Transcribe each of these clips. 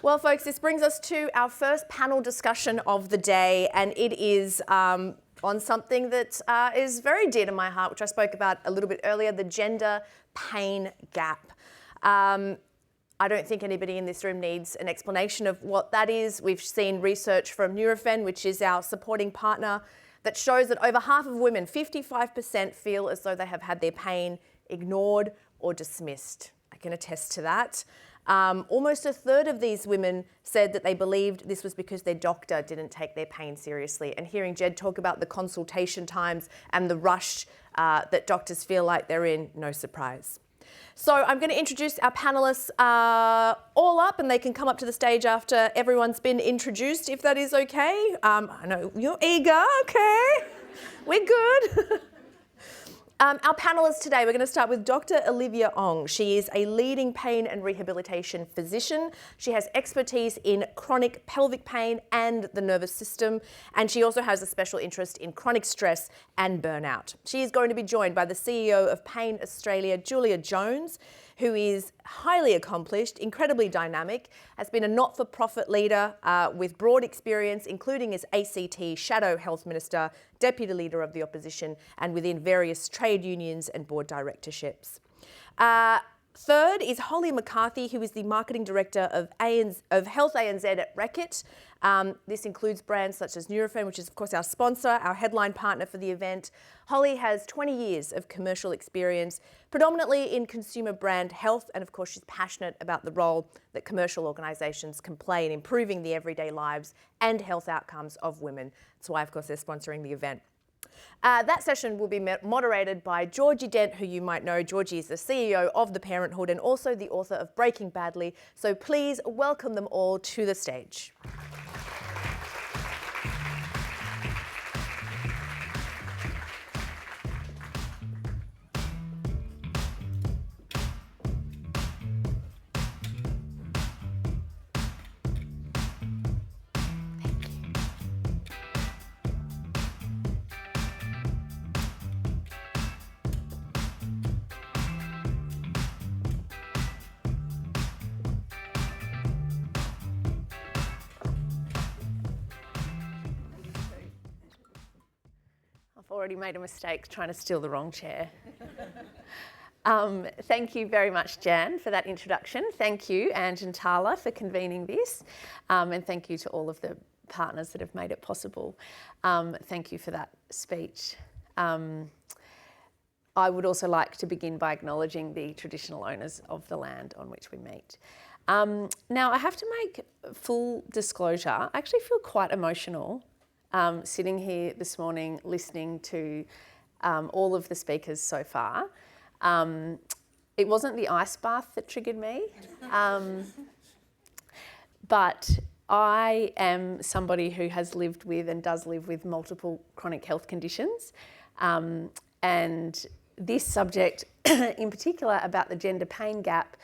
Well, folks, this brings us to our first panel discussion of the day, and it is on something that is very dear to my heart, which I spoke about a little bit earlier, the gender pain gap. I don't think anybody in this room needs an explanation of what that is. We've seen research from Nurofen, which is our supporting partner, that shows that over half of women, 55%, feel as though they have had their pain ignored or dismissed. I can attest to that. Almost a third of these women said that they believed this was because their doctor didn't take their pain seriously. And hearing Jed talk about the consultation times and the rush that doctors feel like they're in, no surprise. So I'm going to introduce our panellists all up, and they can come up to the stage after everyone's been introduced, if that is okay. I know you're eager, okay. We're good. Our panellists today, we're going to start with Dr. Olivia Ong. She is a leading pain and rehabilitation physician. She has expertise in chronic pelvic pain and the nervous system, and she also has a special interest in chronic stress and burnout. She is going to be joined by the CEO of Pain Australia, Giulia Jones, who is highly accomplished, incredibly dynamic, has been a not-for-profit leader with broad experience, including as ACT Shadow Health Minister, Deputy Leader of the Opposition, and within various trade unions and board directorships. Third is Holly McCarthy, who is the Marketing Director of Health ANZ at Reckitt. This includes brands such as Nurofen, which is of course our sponsor, our headline partner for the event. Holly has 20 years of commercial experience, predominantly in consumer brand health, and of course she's passionate about the role that commercial organisations can play in improving the everyday lives and health outcomes of women. That's why of course they're sponsoring the event. That session will be moderated by Georgie Dent, who you might know. Georgie is the CEO of The Parenthood and also the author of Breaking Badly. So please welcome them all to the stage. I've already made a mistake trying to steal the wrong chair. Thank you very much, Jan, for that introduction. Thank you, Ange and Tala, for convening this. And thank you to all of the partners that have made it possible. Thank you for that speech. I would also like to begin by acknowledging the traditional owners of the land on which we meet. Now, I have to make full disclosure. I actually feel quite emotional sitting here this morning listening to all of the speakers so far. It wasn't the ice bath that triggered me, but I am somebody who has lived with and does live with multiple chronic health conditions, and this subject in particular about the gender pain gap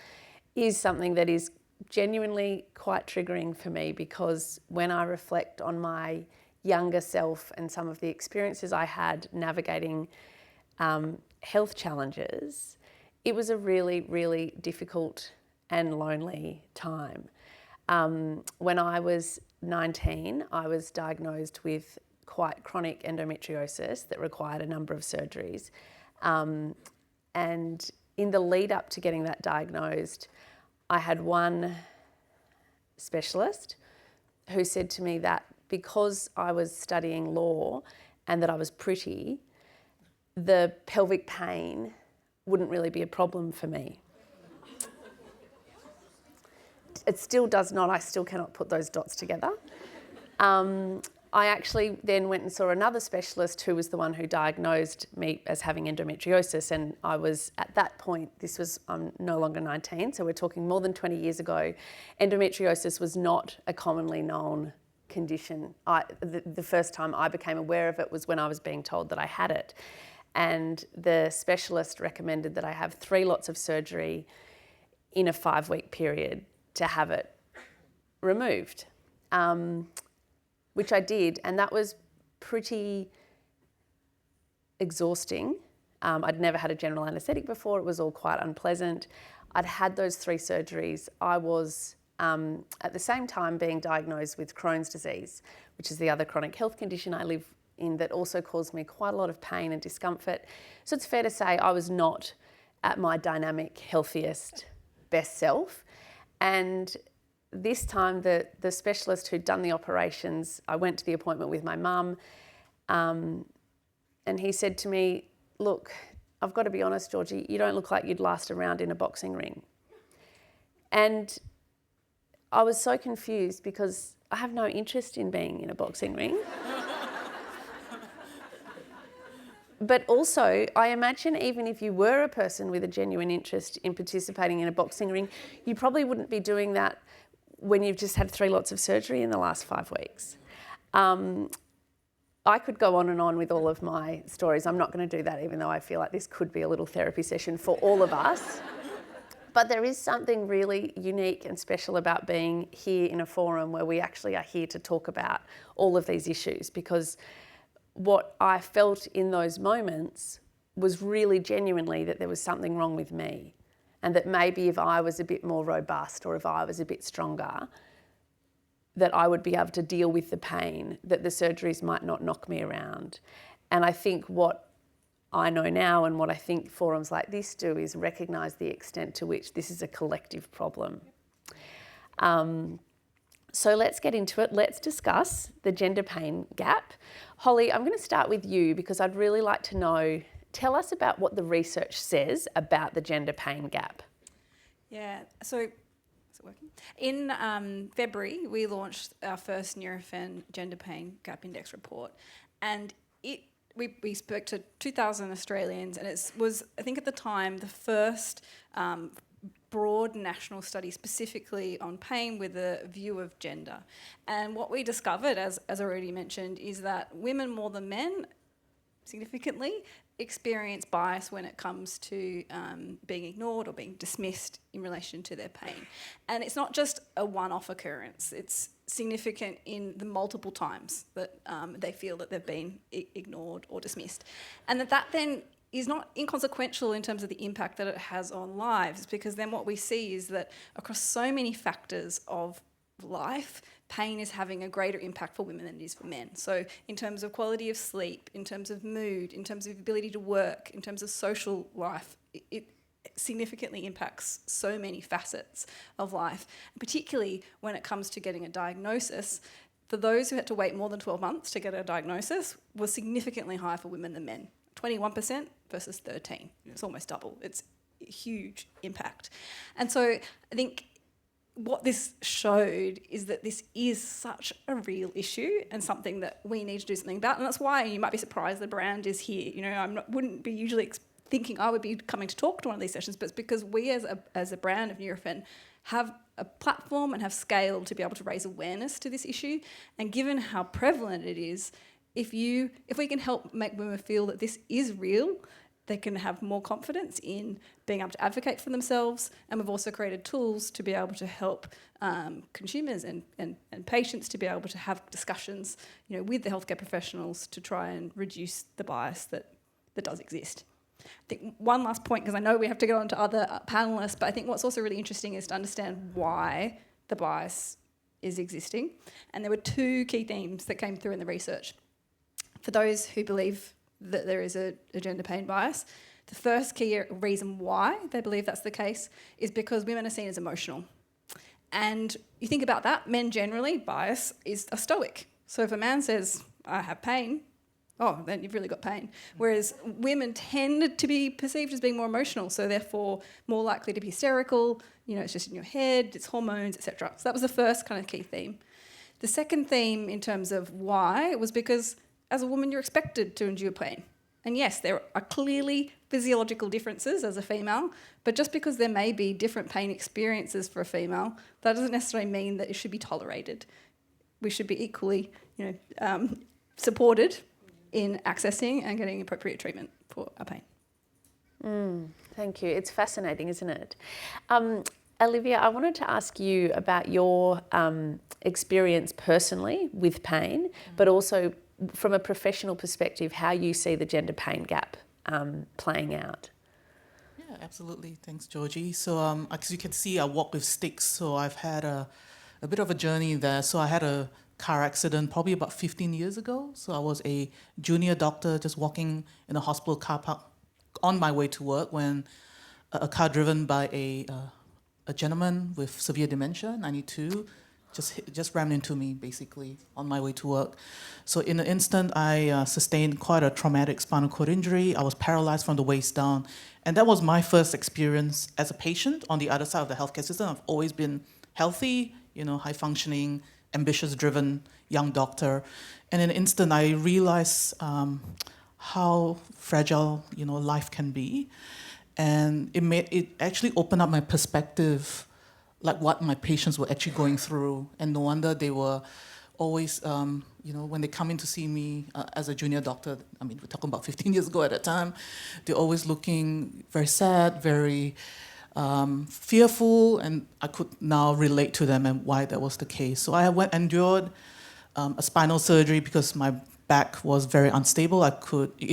is something that is genuinely quite triggering for me, because when I reflect on my younger self and some of the experiences I had navigating health challenges, it was a really, really difficult and lonely time. When I was 19, I was diagnosed with quite chronic endometriosis that required a number of surgeries. And in the lead up to getting that diagnosed, I had one specialist who said to me that because I was studying law and that I was pretty, the pelvic pain wouldn't really be a problem for me. It still does not. I still cannot put those dots together. I actually then went and saw another specialist who was the one who diagnosed me as having endometriosis, and I was at that point, I'm no longer 19, so we're talking more than 20 years ago, endometriosis was not a commonly known condition. The first time I became aware of it was when I was being told that I had it. And the specialist recommended that I have 3 lots of surgery in a 5-week period to have it removed, which I did. And that was pretty exhausting. I'd never had a general anaesthetic before. It was all quite unpleasant. I'd had those 3 surgeries. I was at the same time being diagnosed with Crohn's disease, which is the other chronic health condition I live in that also caused me quite a lot of pain and discomfort. So it's fair to say I was not at my dynamic, healthiest, best self. And this time the specialist who'd done the operations, I went to the appointment with my mum, and he said to me, look, I've got to be honest, Georgie, you don't look like you'd last a round in a boxing ring. And I was so confused because I have no interest in being in a boxing ring. But also, I imagine even if you were a person with a genuine interest in participating in a boxing ring, you probably wouldn't be doing that when you've just had 3 lots of surgery in the last 5 weeks. I could go on and on with all of my stories. I'm not going to do that, even though I feel like this could be a little therapy session for all of us. But there is something really unique and special about being here in a forum where we actually are here to talk about all of these issues, because what I felt in those moments was really genuinely that there was something wrong with me, and that maybe if I was a bit more robust or if I was a bit stronger, that I would be able to deal with the pain, that the surgeries might not knock me around. And I think what I know now and what I think forums like this do is recognise the extent to which this is a collective problem. So let's get into it. Let's discuss the gender pain gap. Holly, I'm going to start with you because I'd really like to know, tell us about what the research says about the gender pain gap. Yeah, so is it working? In February, we launched our first Nurofen Gender Pain Gap Index report, and we spoke to 2,000 Australians, and it was, I think at the time, the first broad national study specifically on pain with a view of gender. And what we discovered, as already mentioned, is that women more than men significantly experience bias when it comes to being ignored or being dismissed in relation to their pain. And it's not just a one-off occurrence, it's significant in the multiple times that they feel that they've been ignored or dismissed. And that then is not inconsequential in terms of the impact that it has on lives, because then what we see is that across so many factors of life, pain is having a greater impact for women than it is for men. So in terms of quality of sleep, in terms of mood, in terms of ability to work, in terms of social life, it significantly impacts so many facets of life, particularly when it comes to getting a diagnosis. For those who had to wait more than 12 months to get a diagnosis, was significantly higher for women than men. 21% versus 13. It's almost double. It's a huge impact. And so I think what this showed is that this is such a real issue and something that we need to do something about. And that's why you might be surprised the brand is here. You know, wouldn't be usually thinking I would be coming to talk to one of these sessions, but it's because we as a brand of Nurofen have a platform and have scale to be able to raise awareness to this issue. And given how prevalent it is, if we can help make women feel that this is real, they can have more confidence in being able to advocate for themselves. And we've also created tools to be able to help consumers and patients to be able to have discussions, you know, with the healthcare professionals to try and reduce the bias that does exist. I think one last point, because I know we have to go on to other panellists, but I think what's also really interesting is to understand why the bias is existing. And there were 2 key themes that came through in the research. For those who believe that there is a gender pain bias, the first key reason why they believe that's the case is because women are seen as emotional. And you think about that, men generally, bias is a stoic. So if a man says, I have pain, oh, then you've really got pain. Whereas women tend to be perceived as being more emotional, so therefore more likely to be hysterical, you know, it's just in your head, it's hormones, etc. So that was the first kind of key theme. The second theme in terms of why was because as a woman, you're expected to endure pain. And yes, there are clearly physiological differences as a female, but just because there may be different pain experiences for a female, that doesn't necessarily mean that it should be tolerated. We should be equally, you know, supported in accessing and getting appropriate treatment for our pain. Thank you. It's fascinating, isn't it? Olivia, I wanted to ask you about your experience personally with pain, but also from a professional perspective, how you see the gender pain gap playing out. Yeah, absolutely. Thanks, Georgie. So, as you can see, I walk with sticks, so I've had a bit of a journey there. So I had a car accident probably about 15 years ago. So I was a junior doctor just walking in a hospital car park on my way to work when a car driven by a gentleman with severe dementia, 92, just rammed into me basically on my way to work. So in an instant, I sustained quite a traumatic spinal cord injury. I was paralyzed from the waist down. And that was my first experience as a patient on the other side of the healthcare system. I've always been healthy, high functioning, ambitious, driven young doctor. And in an instant, I realized how fragile, life can be. And it actually opened up my perspective, like what my patients were actually going through. And no wonder they were always, when they come in to see me as a junior doctor, I mean, we're talking about 15 years ago at that time, they're always looking very sad, very fearful, and I could now relate to them and why that was the case. So I endured a spinal surgery because my back was very unstable. It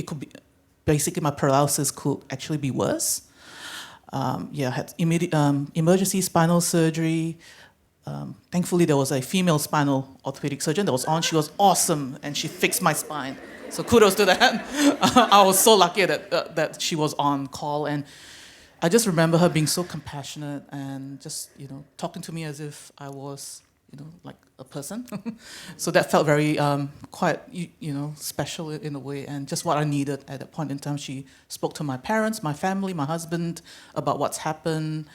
could be, basically my paralysis could actually be worse. I had immediate emergency spinal surgery. Thankfully, there was a female spinal orthopedic surgeon that was on. She was awesome, and she fixed my spine. So kudos to that. I was so lucky that she was on call, and I just remember her being so compassionate and just talking to me as if I was like a person. So that felt very quite special in a way, and just what I needed at that point in time. She spoke to my parents, my family, my husband about what's happened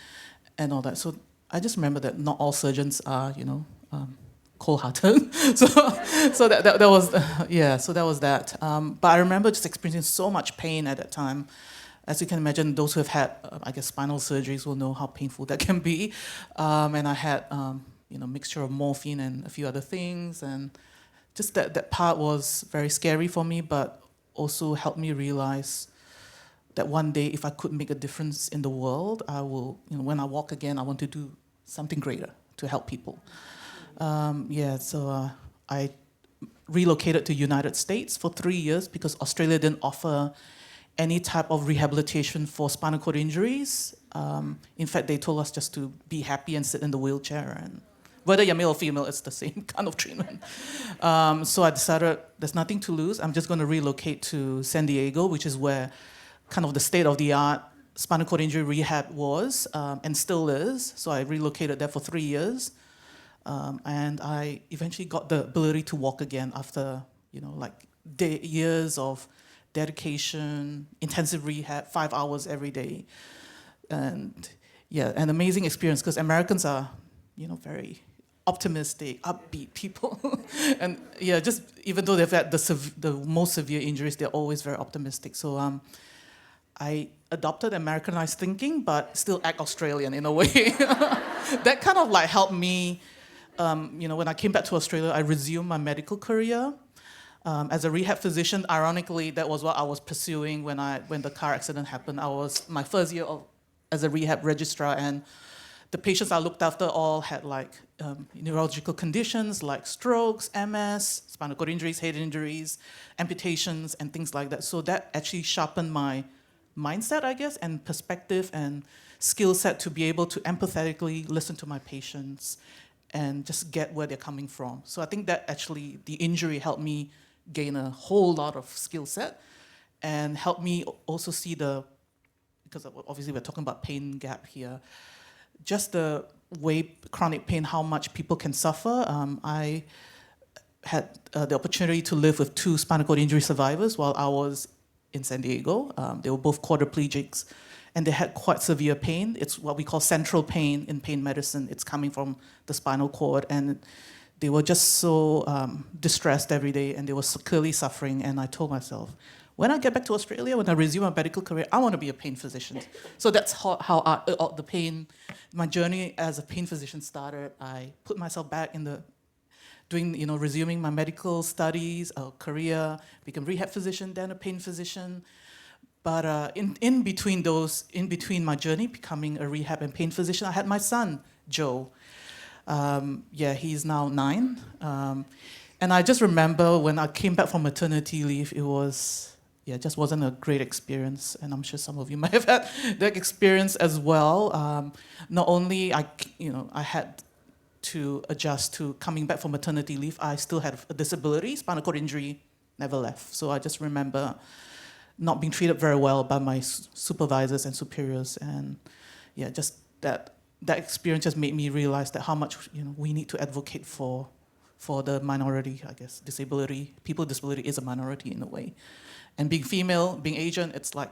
and all that. So I just remember that not all surgeons are cold-hearted. so that was so that was that. But I remember just experiencing so much pain at that time. As you can imagine, those who have had spinal surgeries will know how painful that can be. And I had mixture of morphine and a few other things, and just that part was very scary for me, but also helped me realize that one day if I could make a difference in the world, I will, when I walk again, I want to do something greater to help people. So I relocated to United States for 3 years because Australia didn't offer any type of rehabilitation for spinal cord injuries. In fact, they told us just to be happy and sit in the wheelchair, and whether you're male or female, it's the same kind of treatment. So I decided there's nothing to lose. I'm just going to relocate to San Diego, which is where kind of the state-of-the-art spinal cord injury rehab was and still is. So I relocated there for 3 years. And I eventually got the ability to walk again after, years of dedication, intensive rehab, 5 hours every day. And an amazing experience because Americans are, very optimistic, upbeat people. And just even though they've had the most severe injuries, they're always very optimistic. So I adopted Americanized thinking, but still act Australian in a way. That kind of helped me. When I came back to Australia, I resumed my medical career. As a rehab physician, ironically, that was what I was pursuing when the car accident happened. I was my first year as a rehab registrar, and the patients I looked after all had neurological conditions like strokes, MS, spinal cord injuries, head injuries, amputations, and things like that. So that actually sharpened my mindset, I guess, and perspective and skill set to be able to empathetically listen to my patients and just get where they're coming from. So I think that actually the injury helped me gain a whole lot of skill set and helped me also see because obviously we're talking about pain gap here, just the way chronic pain, how much people can suffer. I had the opportunity to live with 2 spinal cord injury survivors while I was in San Diego. They were both quadriplegics, and they had quite severe pain. It's what we call central pain in pain medicine. It's coming from the spinal cord, and they were just so distressed every day, and they were clearly suffering. And I told myself, when I get back to Australia, when I resume my medical career, I want to be a pain physician. So that's how my journey as a pain physician started. I put myself back in resuming my medical studies, career, become rehab physician, then a pain physician. But in between my journey becoming a rehab and pain physician, I had my son, Joe. He's now 9. And I just remember when I came back from maternity leave, it was yeah, it just wasn't a great experience, and I'm sure some of you might have had that experience as well. Not only I had to adjust to coming back from maternity leave, I still had a disability, spinal cord injury, never left. So I just remember not being treated very well by my supervisors and superiors, and yeah, just that experience just made me realize that how much we need to advocate for the minority, I guess. Disability, people with disability is a minority in a way. And being female, being Asian, it's like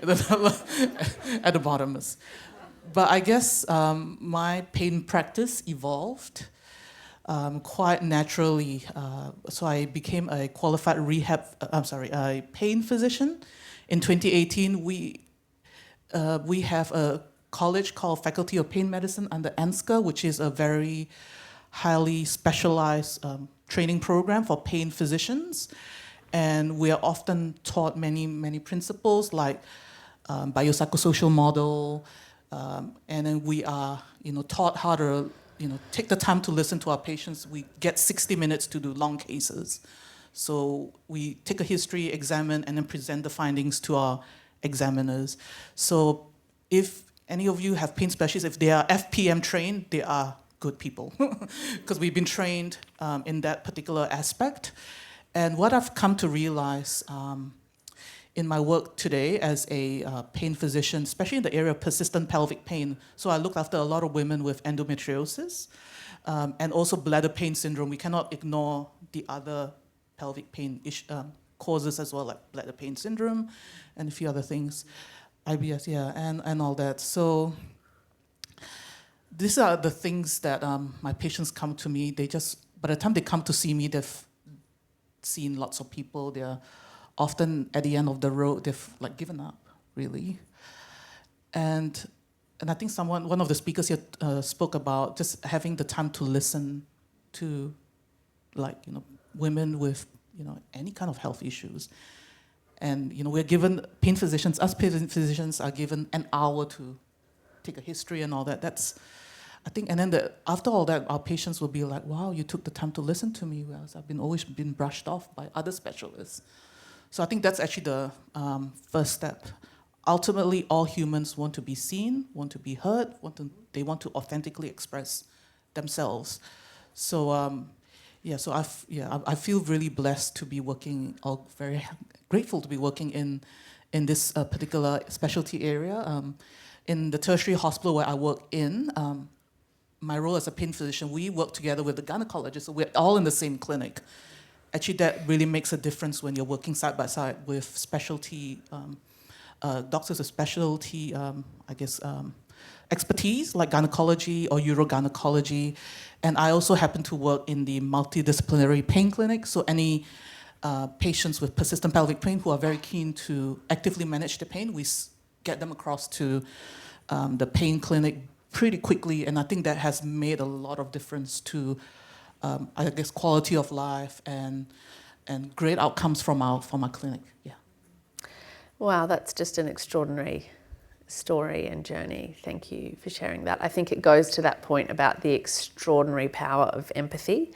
at the bottom. But I guess my pain practice evolved quite naturally. So I became a qualified a pain physician. In 2018, we have a college called Faculty of Pain Medicine under ANSCA, which is a very highly specialized training program for pain physicians. And we are often taught many principles like biopsychosocial model, and then we are taught how to take the time to listen to our patients. We get 60 minutes to do long cases. So we take a history, examine, and then present the findings to our examiners. So if any of you have pain specialists, if they are FPM trained, they are good people because we've been trained in that particular aspect. And what I've come to realize in my work today as a pain physician, especially in the area of persistent pelvic pain, so I look after a lot of women with endometriosis and also bladder pain syndrome. We cannot ignore the other pelvic pain causes as well, like bladder pain syndrome and a few other things, IBS, yeah, and all that. So these are the things that my patients come to me. By the time they come to see me, they've seen lots of people. They're often at the end of the road. They've given up, really. And I think one of the speakers here spoke about just having the time to listen to, women with any kind of health issues. And we're given us pain physicians are given an hour to take a history and all that. That's, I think, and then after all that, our patients will be like, wow, you took the time to listen to me, whereas I've always been brushed off by other specialists. So I think that's actually the first step. Ultimately, all humans want to be seen, want to be heard, they want to authentically express themselves. So I feel really blessed to be working, or very grateful to be working in this particular specialty area. In the tertiary hospital where I work in, my role as a pain physician, we work together with the gynecologist, so we're all in the same clinic. Actually, that really makes a difference when you're working side by side with specialty doctors with specialty, expertise like gynecology or urogynecology. And I also happen to work in the multidisciplinary pain clinic, so any patients with persistent pelvic pain who are very keen to actively manage the pain, we get them across to the pain clinic pretty quickly, and I think that has made a lot of difference to, quality of life and great outcomes from our clinic. Yeah. Wow, that's just an extraordinary story and journey. Thank you for sharing that. I think it goes to that point about the extraordinary power of empathy,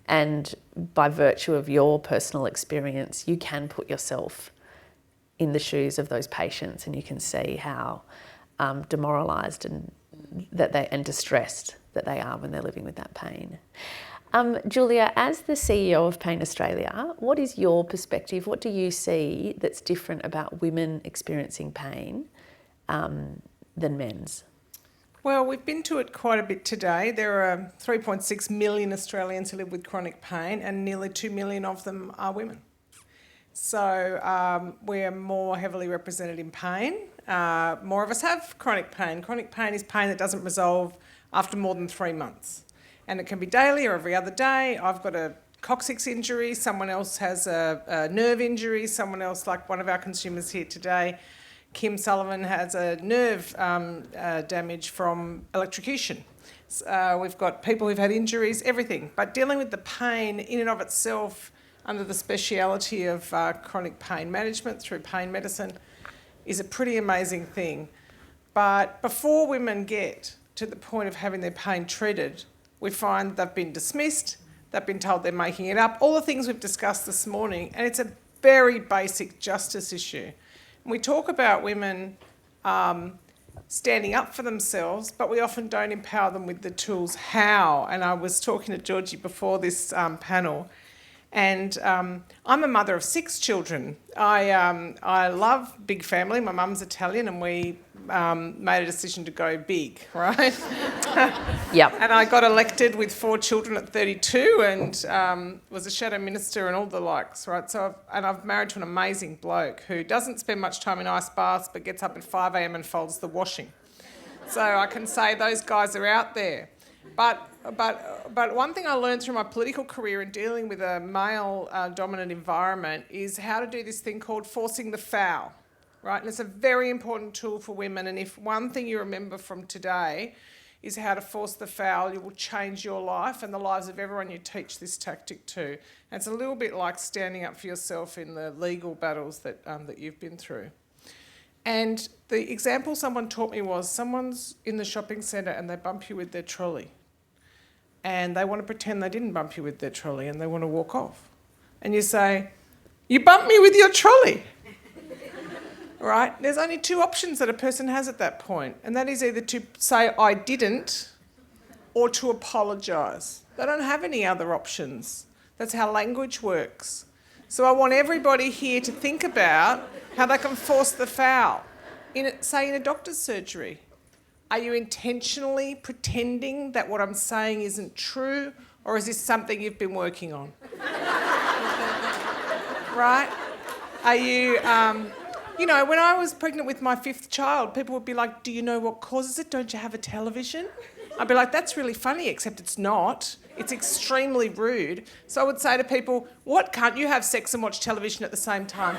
and by virtue of your personal experience, you can put yourself in the shoes of those patients, and you can see how demoralised and distressed that they are when they're living with that pain. Giulia, as the CEO of Pain Australia, what is your perspective? What do you see that's different about women experiencing pain than men's? Well, we've been to it quite a bit today. There are 3.6 million Australians who live with chronic pain, and nearly 2 million of them are women. So we're more heavily represented in pain. More of us have chronic pain. Chronic pain is pain that doesn't resolve after more than 3 months. And it can be daily or every other day. I've got a coccyx injury, someone else has a nerve injury, someone else, like one of our consumers here today, Kim Sullivan, has a nerve damage from electrocution. We've got people who've had injuries, everything. But dealing with the pain in and of itself under the speciality of chronic pain management through pain medicine is a pretty amazing thing. But before women get to the point of having their pain treated, we find they've been dismissed, they've been told they're making it up, all the things we've discussed this morning, and it's a very basic justice issue. And we talk about women standing up for themselves, but we often don't empower them with the tools. How? And I was talking to Georgie before this panel, and I'm a mother of 6 children. I love big family. My mum's Italian, and we made a decision to go big, right? Yep. And I got elected with 4 children at 32 and was a shadow minister and all the likes, right? So I've married to an amazing bloke who doesn't spend much time in ice baths but gets up at 5 a.m. and folds the washing. So I can say those guys are out there. But one thing I learned through my political career in dealing with a male-dominant environment is how to do this thing called forcing the foul, right? And it's a very important tool for women. And if one thing you remember from today is how to force the foul, you will change your life and the lives of everyone you teach this tactic to. And it's a little bit like standing up for yourself in the legal battles that you've been through. And the example someone taught me was someone's in the shopping centre and they bump you with their trolley. And they want to pretend they didn't bump you with their trolley and they want to walk off. And you say, "You bumped me with your trolley." Right? There's only 2 options that a person has at that point, and that is either to say, "I didn't," or to apologise. They don't have any other options. That's how language works. So I want everybody here to think about how they can force the foul. Say in a doctor's surgery, are you intentionally pretending that what I'm saying isn't true, or is this something you've been working on? Right? Are you, when I was pregnant with my 5th child, people would be like, "Do you know what causes it? Don't you have a television?" I'd be like, "That's really funny, except it's not. It's extremely rude." So I would say to people, "What, can't you have sex and watch television at the same time?"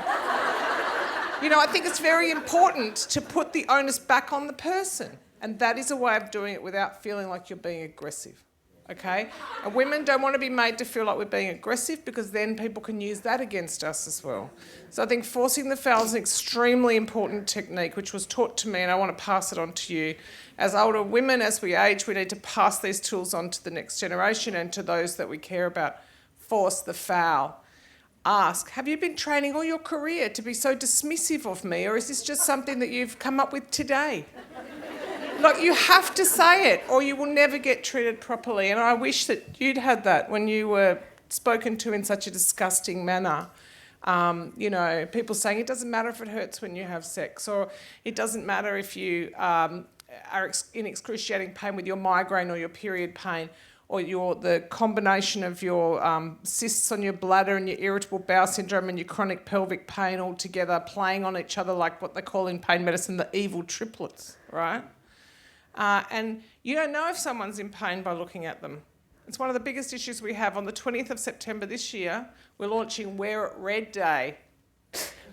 I think it's very important to put the onus back on the person. And that is a way of doing it without feeling like you're being aggressive, okay? And women don't want to be made to feel like we're being aggressive because then people can use that against us as well. So I think forcing the foul is an extremely important technique which was taught to me, and I want to pass it on to you. As older women, as we age, we need to pass these tools on to the next generation and to those that we care about. Force the foul. Ask, have you been training all your career to be so dismissive of me, or is this just something that you've come up with today? Like, you have to say it or you will never get treated properly. And I wish that you'd had that when you were spoken to in such a disgusting manner. People saying it doesn't matter if it hurts when you have sex, or it doesn't matter if you are in excruciating pain with your migraine or your period pain, or the combination of your cysts on your bladder and your irritable bowel syndrome and your chronic pelvic pain all together playing on each other like what they call in pain medicine the evil triplets, right? And you don't know if someone's in pain by looking at them. It's one of the biggest issues we have. On the 20th of September this year, we're launching Wear It Red Day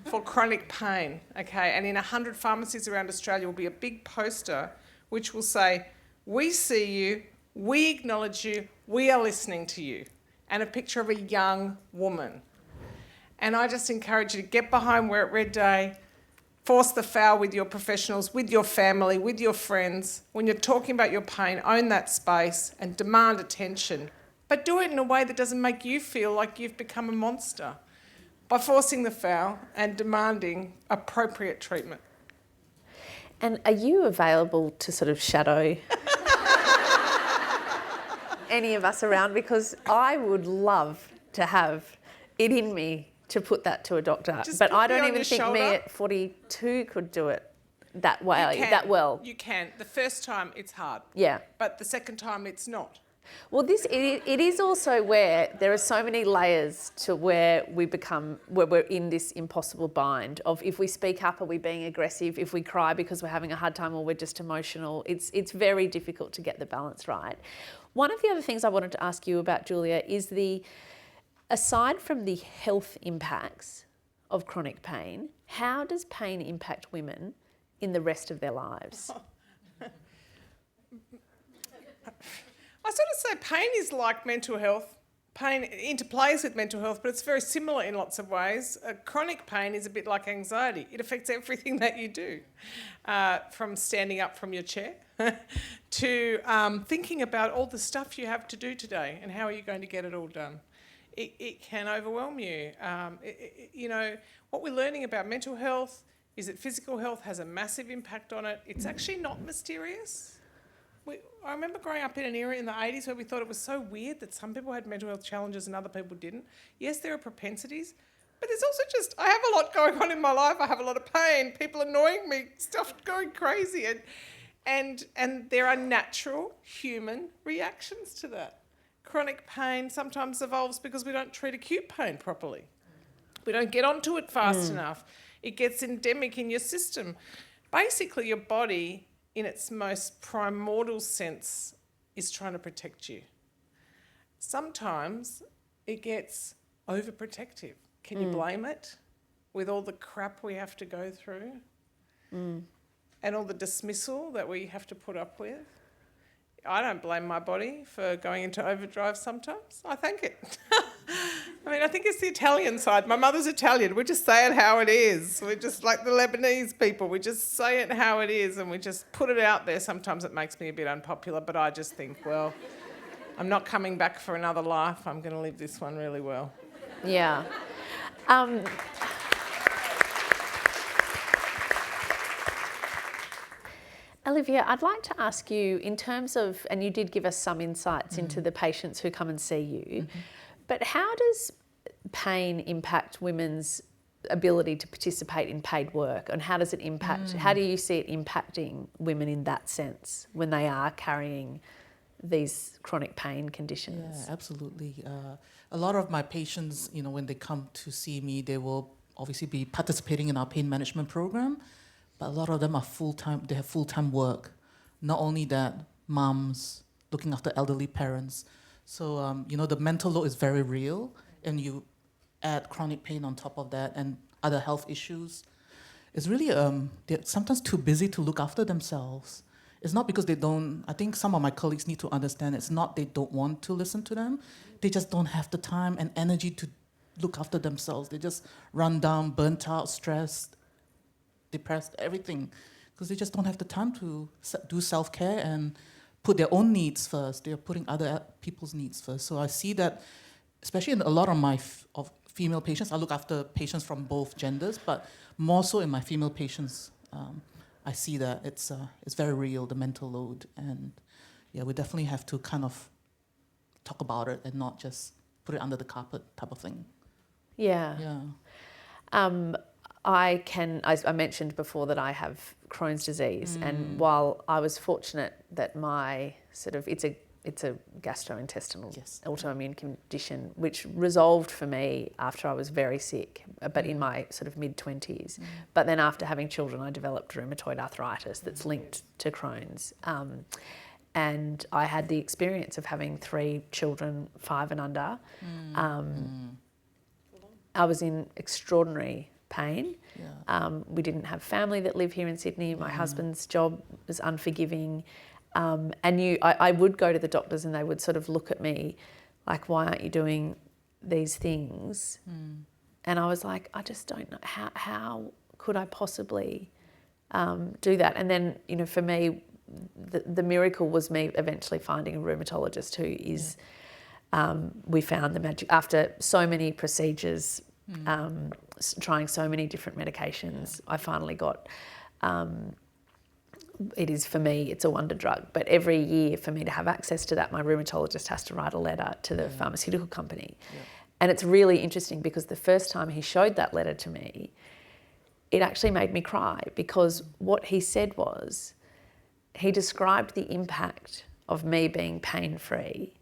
for chronic pain, okay? And in 100 pharmacies around Australia will be a big poster which will say, "We see you, we acknowledge you, we are listening to you," and a picture of a young woman. And I just encourage you to get behind Wear It Red Day, force the foul with your professionals, with your family, with your friends. When you're talking about your pain, own that space and demand attention. But do it in a way that doesn't make you feel like you've become a monster, by forcing the foul and demanding appropriate treatment. And are you available to sort of shadow any of us around? Because I would love to have it in me to put that to a doctor. But I don't even think me at 42 could do it that well. You can. The first time it's hard. Yeah. But the second time it's not. Well, it is also where there are so many layers to where we're in this impossible bind of, if we speak up, are we being aggressive? If we cry because we're having a hard time or we're just emotional, it's very difficult to get the balance right. One of the other things I wanted to ask you about, Giulia, is aside from the health impacts of chronic pain, how does pain impact women in the rest of their lives? I sort of say pain is like mental health. Pain interplays with mental health, but it's very similar in lots of ways. Chronic pain is a bit like anxiety. It affects everything that you do, from standing up from your chair to thinking about all the stuff you have to do today and how are you going to get it all done. it can overwhelm you. You know, what we're learning about mental health is that physical health has a massive impact on it. It's actually not mysterious. I remember growing up in an era in the 80s where we thought it was so weird that some people had mental health challenges and other people didn't. Yes, there are propensities, but there's also just, I have a lot going on in my life. I have a lot of pain, people annoying me, stuff going crazy. And there are natural human reactions to that. Chronic pain sometimes evolves because we don't treat acute pain properly. We don't get onto it fast enough. It gets endemic in your system. Basically, your body, in its most primordial sense, is trying to protect you. Sometimes it gets overprotective. Can you blame it with all the crap we have to go through and all the dismissal that we have to put up with? I don't blame my body for going into overdrive sometimes. I thank it. I mean, I think it's the Italian side. My mother's Italian. We just say it how it is. We're just like the Lebanese people. We just say it how it is and we just put it out there. Sometimes it makes me a bit unpopular, but I just think, well, I'm not coming back for another life. I'm going to live this one really well. Yeah. Olivia, I'd like to ask you, in terms of, and you did give us some insights into the patients who come and see you, but how does pain impact women's ability to participate in paid work, and how does it impact, how do you see it impacting women in that sense when they are carrying these chronic pain conditions? Yeah, absolutely. A lot of my patients, you know, when they come to see me, they will obviously be participating in our pain management program, but a lot of them are full-time, they have full-time work. Not only that, moms, looking after elderly parents. So, you know, the mental load is very real, and you add chronic pain on top of that and other health issues. It's really, they're sometimes too busy to look after themselves. It's not because they don't, I think some of my colleagues need to understand it's not they don't want to listen to them, they just don't have the time and energy to look after themselves. They just run down, burnt out, stressed, depressed, everything, because they just don't have the time to do self-care and put their own needs first. They're putting other people's needs first. So I see that, especially in a lot of my female patients, I look after patients from both genders, but more so in my female patients, I see that it's very real, the mental load. And yeah, we definitely have to kind of talk about it and not just put it under the carpet type of thing. Yeah. Yeah. I mentioned before that I have Crohn's disease, and while I was fortunate that my it's a gastrointestinal autoimmune condition, which resolved for me after I was very sick, but in my sort of mid-20s. But then after having children, I developed rheumatoid arthritis that's linked to Crohn's. And I had the experience of having 3 children, 5 and under. I was in extraordinary pain. Yeah. We didn't have family that live here in Sydney. My husband's job was unforgiving. And I would go to the doctors and they would sort of look at me like, why aren't you doing these things? And I was like, I just don't know. How could I possibly do that? And then, you know, for me, the miracle was me eventually finding a rheumatologist who is, we found the magic, after so many procedures, trying so many different medications, I finally got, it is for me, it's a wonder drug, but every year for me to have access to that, my rheumatologist has to write a letter to the pharmaceutical company. Yeah. And it's really interesting because the first time he showed that letter to me, it actually made me cry, because what he said was, he described the impact of me being pain-free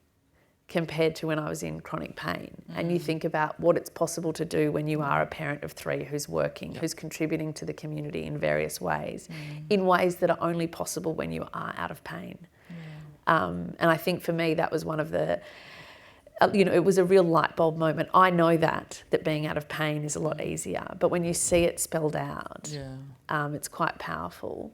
compared to when I was in chronic pain. And you think about what it's possible to do when you are a parent of 3 who's working, who's contributing to the community in various ways, in ways that are only possible when you are out of pain. And I think for me, that was one of the, it was a real light bulb moment. I know that being out of pain is a lot easier, but when you see it spelled out, it's quite powerful.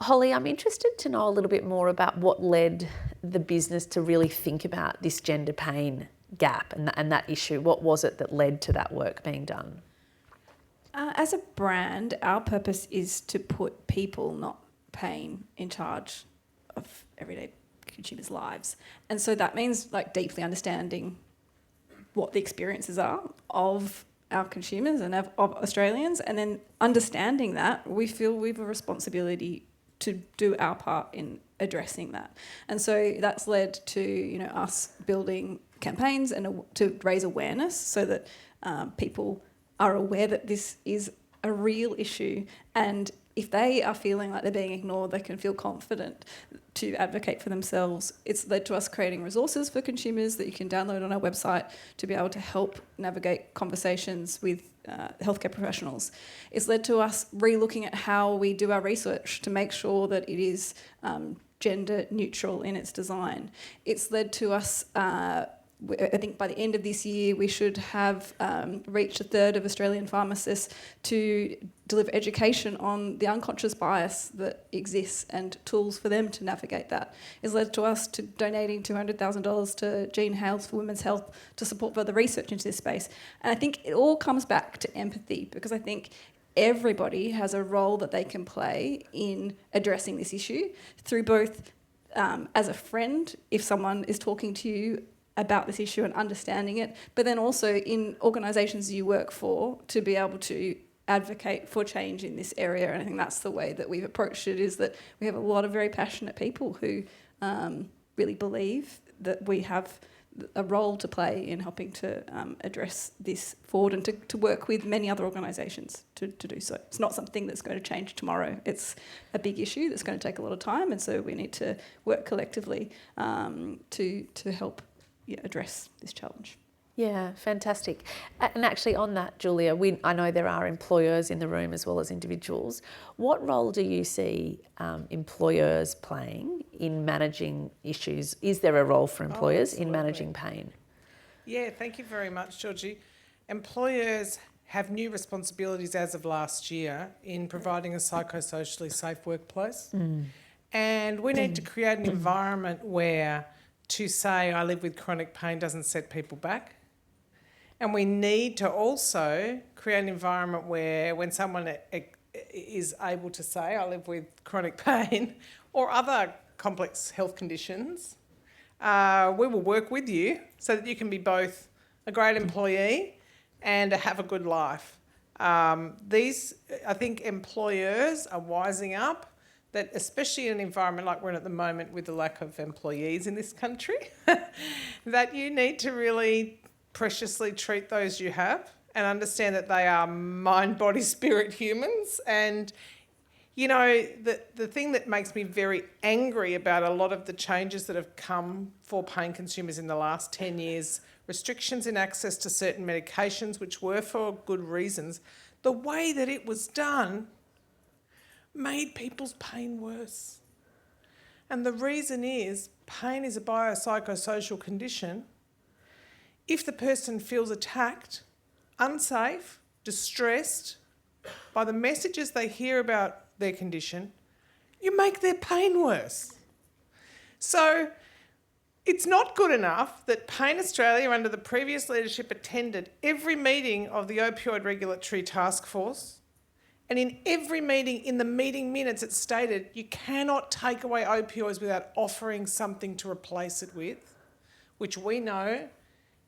Holly, I'm interested to know a little bit more about what led the business to really think about this gender pain gap and that issue. What was it that led to that work being done? As a brand, our purpose is to put people, not pain, in charge of everyday consumers' lives. And so that means like deeply understanding what the experiences are of our consumers and of Australians, and then understanding that, we feel we have a responsibility to do our part in addressing that. And so that's led to us building campaigns and to raise awareness so that people are aware that this is a real issue, and if they are feeling like they're being ignored, they can feel confident to advocate for themselves. It's led to us creating resources for consumers that you can download on our website to be able to help navigate conversations with healthcare professionals. It's led to us re-looking at how we do our research to make sure that it is gender neutral in its design. It's led to us I think by the end of this year, we should have reached a third of Australian pharmacists to deliver education on the unconscious bias that exists and tools for them to navigate that. It's led to us to donating $200,000 to Jean Hales for Women's Health to support further research into this space. And I think it all comes back to empathy, because I think everybody has a role that they can play in addressing this issue through both as a friend, if someone is talking to you about this issue and understanding it, but then also in organisations you work for to be able to advocate for change in this area. And I think that's the way that we've approached it, is that we have a lot of very passionate people who really believe that we have a role to play in helping to address this forward, and to work with many other organisations to do so. It's not something that's going to change tomorrow. It's a big issue that's going to take a lot of time, and so we need to work collectively to help address this challenge. Yeah, fantastic. And actually on that, Giulia, I know there are employers in the room as well as individuals. What role do you see employers playing in managing issues? Is there a role for employers in managing pain? Yeah, thank you very much, Georgie. Employers have new responsibilities as of last year in providing a psychosocially safe workplace. And we need to create an environment where to say I live with chronic pain doesn't set people back. And we need to also create an environment where when someone is able to say I live with chronic pain or other complex health conditions, we will work with you so that you can be both a great employee and have a good life. I think employers are wising up that, especially in an environment like we're in at the moment with the lack of employees in this country, that you need to really preciously treat those you have and understand that they are mind, body, spirit humans. And, the thing that makes me very angry about a lot of the changes that have come for pain consumers in the last 10 years, restrictions in access to certain medications, which were for good reasons, the way that it was done made people's pain worse. And the reason is pain is a biopsychosocial condition. If the person feels attacked, unsafe, distressed by the messages they hear about their condition, you make their pain worse. So it's not good enough that Pain Australia, under the previous leadership, attended every meeting of the Opioid Regulatory Task Force. And in every meeting, in the meeting minutes, it stated you cannot take away opioids without offering something to replace it with, which we know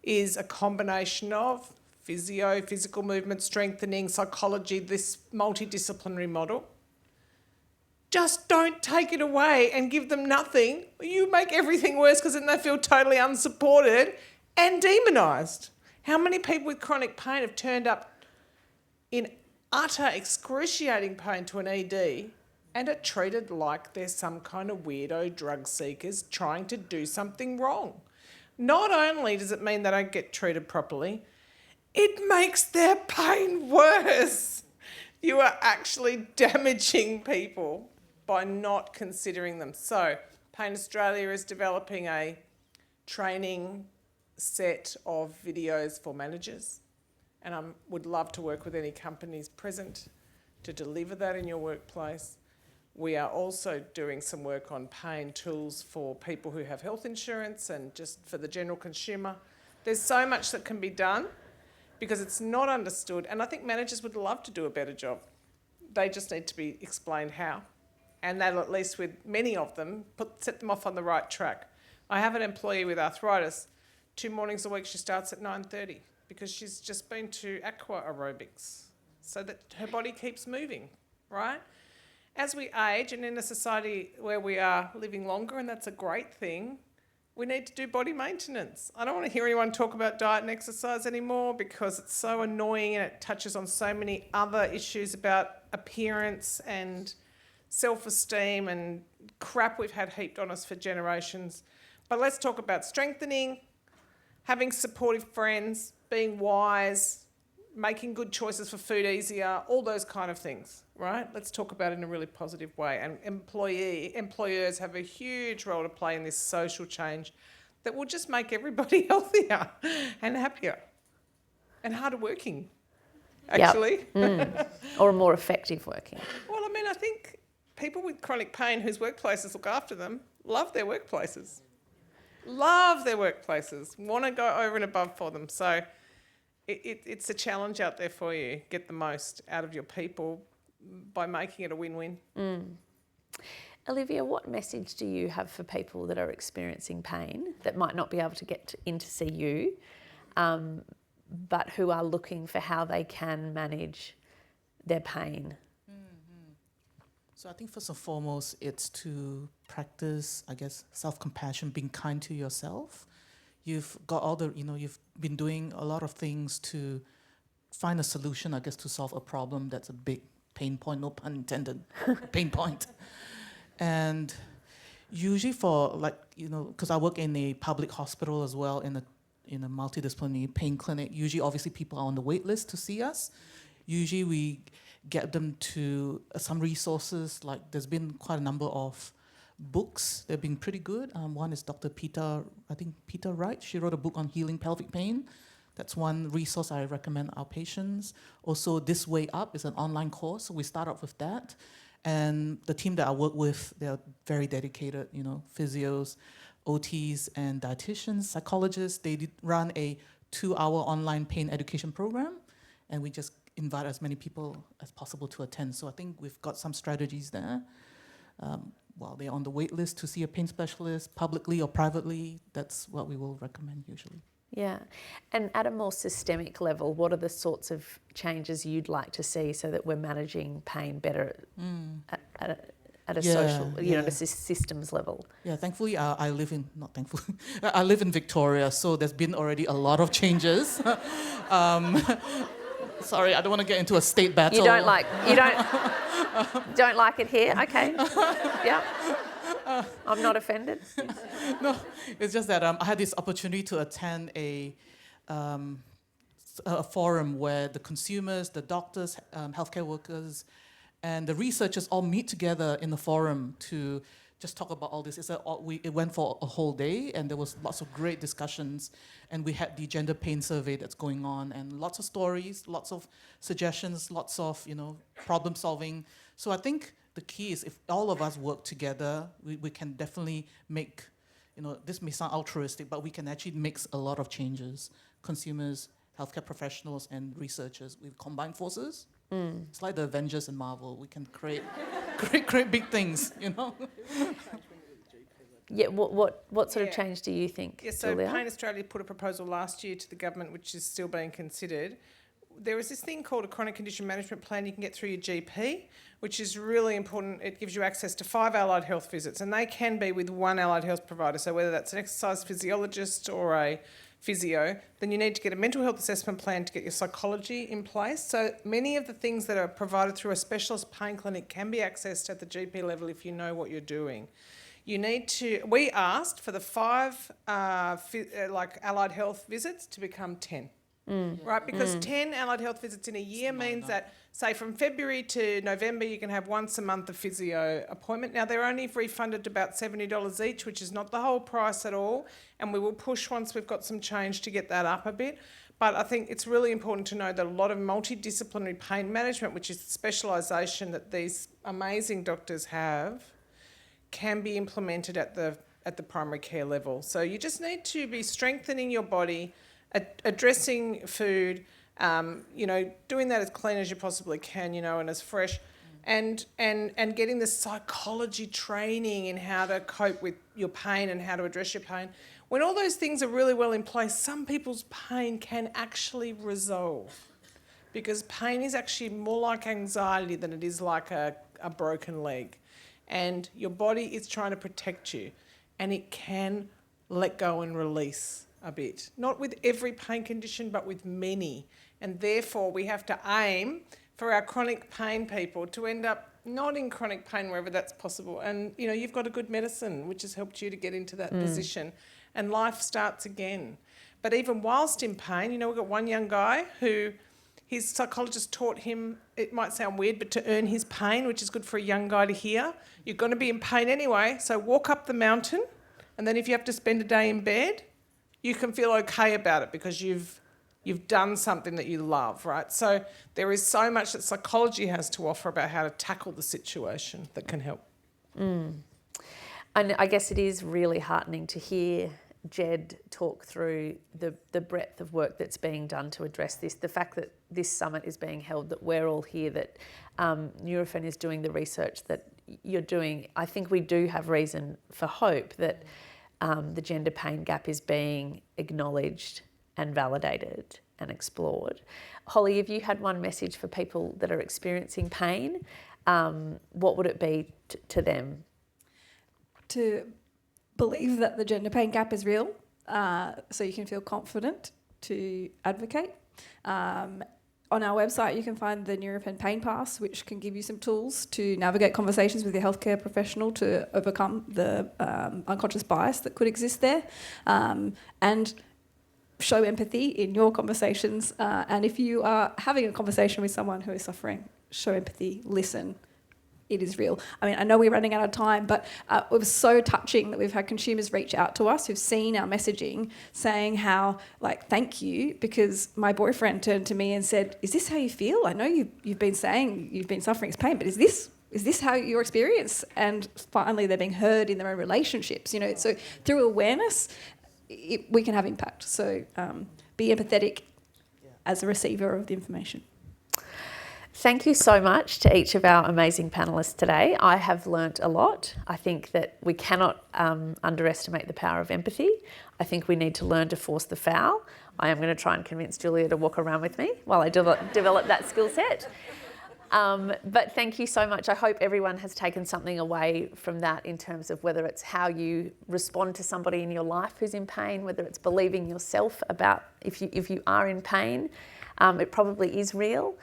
is a combination of physical movement, strengthening, psychology, this multidisciplinary model. Just don't take it away and give them nothing. You make everything worse, because then they feel totally unsupported and demonised. How many people with chronic pain have turned up in utter excruciating pain to an ED and are treated like they're some kind of weirdo drug seekers trying to do something wrong? Not only does it mean they don't get treated properly, it makes their pain worse. You are actually damaging people by not considering them. So Pain Australia is developing a training set of videos for managers, and I would love to work with any companies present to deliver that in your workplace. We are also doing some work on pain tools for people who have health insurance and just for the general consumer. There's so much that can be done because it's not understood, and I think managers would love to do a better job. They just need to be explained how, and that'll, at least with many of them, set them off on the right track. I have an employee with arthritis 2 mornings a week she starts at 9:30 because she's just been to aqua aerobics so that her body keeps moving, right? As we age and in a society where we are living longer, and that's a great thing, we need to do body maintenance. I don't want to hear anyone talk about diet and exercise anymore because it's so annoying and it touches on so many other issues about appearance and self-esteem and crap we've had heaped on us for generations. But let's talk about strengthening, having supportive friends, being wise, making good choices for food easier, all those kind of things, right? Let's talk about it in a really positive way. And employers have a huge role to play in this social change that will just make everybody healthier and happier and harder working, actually. Or more effective working. Well, I mean, I think people with chronic pain whose workplaces look after them love their workplaces. Love their workplaces, want to go over and above for them. So it's a challenge out there for you. Get the most out of your people by making it a win-win. Olivia, what message do you have for people that are experiencing pain that might not be able to get in to see you, but who are looking for how they can manage their pain? So I think first and foremost, it's to practice, I guess, self-compassion, being kind to yourself. You've got all the, you've been doing a lot of things to find a solution, I guess, to solve a problem that's a big pain point, no pun intended, pain point. And usually for because I work in a public hospital as well, in a multidisciplinary pain clinic, usually obviously people are on the wait list to see us. Usually we get them to some resources, like there's been quite a number of books. They've been pretty good. One is Dr. Peter Wright. She wrote a book on healing pelvic pain. That's one resource I recommend our patients. Also, This Way Up is an online course. So we start off with that. And the team that I work with, they're very dedicated, physios, OTs, and dietitians, psychologists. They run a 2-hour online pain education program. And we just invite as many people as possible to attend. So I think we've got some strategies there. While they're on the wait list to see a pain specialist, publicly or privately, that's what we will recommend usually. Yeah. And at a more systemic level, what are the sorts of changes you'd like to see so that we're managing pain better at a social, at a systems level? Yeah, thankfully, I live in Victoria, so there's been already a lot of changes. Sorry, I don't want to get into a state battle. You don't like it here? Okay. Yeah. I'm not offended. No, it's just that I had this opportunity to attend a forum where the consumers, the doctors, healthcare workers, and the researchers all meet together in the forum to just talk about all this. It went for a whole day, and there was lots of great discussions, and we had the gender pain survey that's going on, and lots of stories, lots of suggestions, lots of problem solving. So I think the key is if all of us work together, we can definitely make, this may sound altruistic, but we can actually make a lot of changes. Consumers, healthcare professionals, and researchers, we combine forces. It's like the Avengers in Marvel. We can create big things, Yeah, what sort of change do you think, Julia? Pain Australia put a proposal last year to the government, which is still being considered. There is this thing called a chronic condition management plan you can get through your GP, which is really important. It gives you access to 5 allied health visits, and they can be with one allied health provider. So whether that's an exercise physiologist or a physio, then you need to get a mental health assessment plan to get your psychology in place. So many of the things that are provided through a specialist pain clinic can be accessed at the GP level if you know what you're doing. We asked for the 5 allied health visits to become 10. Right, because 10 allied health visits in a year means that, say, from February to November, you can have once a month a physio appointment. Now, they're only refunded about $70 each, which is not the whole price at all, and we will push once we've got some change to get that up a bit. But I think it's really important to know that a lot of multidisciplinary pain management, which is the specialisation that these amazing doctors have, can be implemented at the primary care level. So you just need to be strengthening your body, addressing food, doing that as clean as you possibly can, and as fresh, and getting the psychology training in how to cope with your pain and how to address your pain. When all those things are really well in place, some people's pain can actually resolve, because pain is actually more like anxiety than it is like a broken leg. And your body is trying to protect you, and it can let go and release a bit. Not with every pain condition, but with many. And therefore we have to aim for our chronic pain people to end up not in chronic pain wherever that's possible. And, you know, you've got a good medicine which has helped you to get into that position, and life starts again. But even whilst in pain, you know, we've got one young guy who his psychologist taught him, it might sound weird, but to earn his pain, which is good for a young guy to hear. You're going to be in pain anyway, so walk up the mountain, and then if you have to spend a day in bed, you can feel okay about it because you've done something that you love, right? So there is so much that psychology has to offer about how to tackle the situation that can help. And I guess it is really heartening to hear Jed talk through the breadth of work that's being done to address this, the fact that this summit is being held, that we're all here, that Nurofen is doing the research that you're doing. I think we do have reason for hope that the gender pain gap is being acknowledged and validated and explored. Holly, if you had one message for people that are experiencing pain, what would it be to them? To believe that the gender pain gap is real, so you can feel confident to advocate. On our website, you can find the Nurofen Pain Pass, which can give you some tools to navigate conversations with your healthcare professional to overcome the unconscious bias that could exist there, and show empathy in your conversations. And if you are having a conversation with someone who is suffering, show empathy, listen. It is real. I mean, I know we're running out of time, but it was so touching that we've had consumers reach out to us who've seen our messaging saying how, like, thank you, because my boyfriend turned to me and said, is this how you feel? I know you've been saying you've been suffering this pain, but is this how your experience? And finally they're being heard in their own relationships, you know. So through awareness, we can have impact. So be empathetic as a receiver of the information. Thank you so much to each of our amazing panellists today. I have learnt a lot. I think that we cannot underestimate the power of empathy. I think we need to learn to force the foul. I am going to try and convince Giulia to walk around with me while I develop that skill set. But thank you so much. I hope everyone has taken something away from that in terms of whether it's how you respond to somebody in your life who's in pain, whether it's believing yourself about if you are in pain, it probably is real.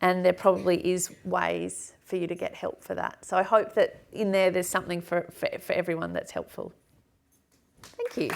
And there probably is ways for you to get help for that. So I hope that in there's something for everyone that's helpful. Thank you.